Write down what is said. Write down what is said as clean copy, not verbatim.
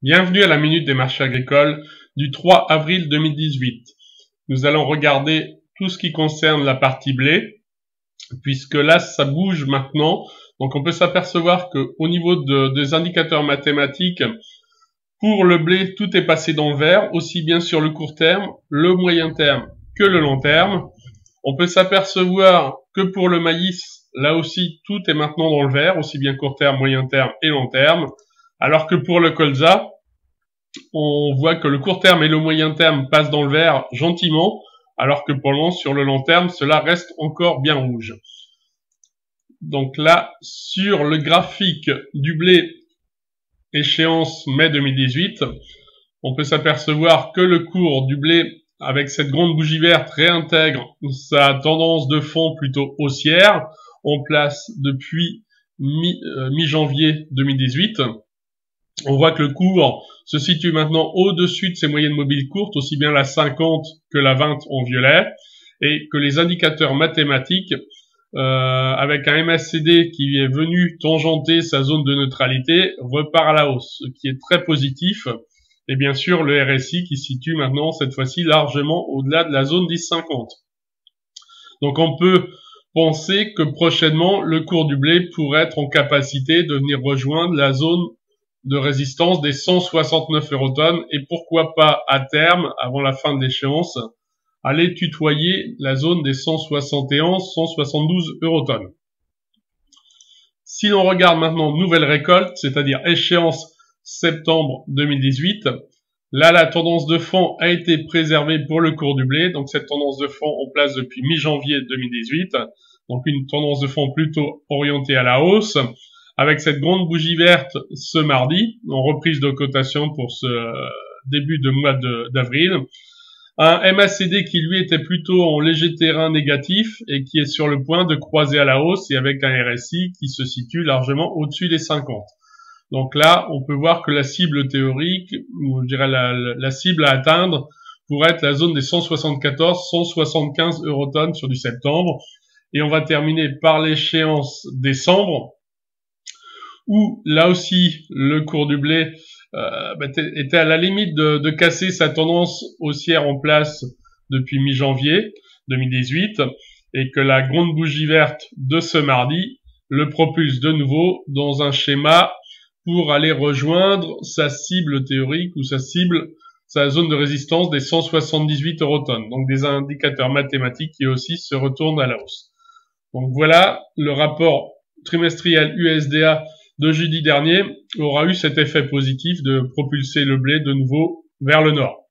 Bienvenue à la Minute des marchés agricoles du 3 avril 2018. Nous allons regarder tout ce qui concerne la partie blé, puisque là, ça bouge maintenant. Donc, on peut s'apercevoir qu'au niveau des indicateurs mathématiques, pour le blé, tout est passé dans le vert, aussi bien sur le court terme, le moyen terme que le long terme. On peut s'apercevoir que pour le maïs, là aussi, tout est maintenant dans le vert, aussi bien court terme, moyen terme et long terme. Alors que pour le colza, on voit que le court terme et le moyen terme passent dans le vert gentiment, alors que pour le moment, sur le long terme, cela reste encore bien rouge. Donc là, sur le graphique du blé échéance mai 2018, on peut s'apercevoir que le cours du blé, avec cette grande bougie verte, réintègre sa tendance de fond plutôt haussière. On place depuis mi-janvier 2018. On voit que le cours se situe maintenant au-dessus de ses moyennes mobiles courtes, aussi bien la 50 que la 20 en violet, et que les indicateurs mathématiques, avec un MACD qui est venu tangenter sa zone de neutralité, repart à la hausse, ce qui est très positif. Et bien sûr, le RSI qui se situe maintenant, cette fois-ci, largement au-delà de la zone 10,50. Donc on peut penser que prochainement, le cours du blé pourrait être en capacité de venir rejoindre la zone de résistance des 169 eurotonnes et pourquoi pas à terme, avant la fin de l'échéance, aller tutoyer la zone des 171-172 eurotonnes. Si l'on regarde maintenant nouvelle récolte, c'est-à-dire échéance septembre 2018, là la tendance de fond a été préservée pour le cours du blé, donc cette tendance de fond en place depuis mi-janvier 2018, donc une tendance de fond plutôt orientée à la hausse, avec cette grande bougie verte ce mardi, en reprise de cotation pour ce début de mois d'avril. Un MACD qui lui était plutôt en léger terrain négatif et qui est sur le point de croiser à la hausse et avec un RSI qui se situe largement au-dessus des 50. Donc là, on peut voir que la cible théorique, ou je dirais la cible à atteindre, pourrait être la zone des 174-175 eurotonnes sur du septembre. Et on va terminer par l'échéance décembre, où là aussi le cours du blé était à la limite de casser sa tendance haussière en place depuis mi-janvier 2018 et que la grande bougie verte de ce mardi le propulse de nouveau dans un schéma pour aller rejoindre sa cible théorique ou sa zone de résistance des 178 eurotonnes. Donc des indicateurs mathématiques qui aussi se retournent à la hausse. Donc voilà, le rapport trimestriel USDA de jeudi dernier aura eu cet effet positif de propulser le blé de nouveau vers le nord.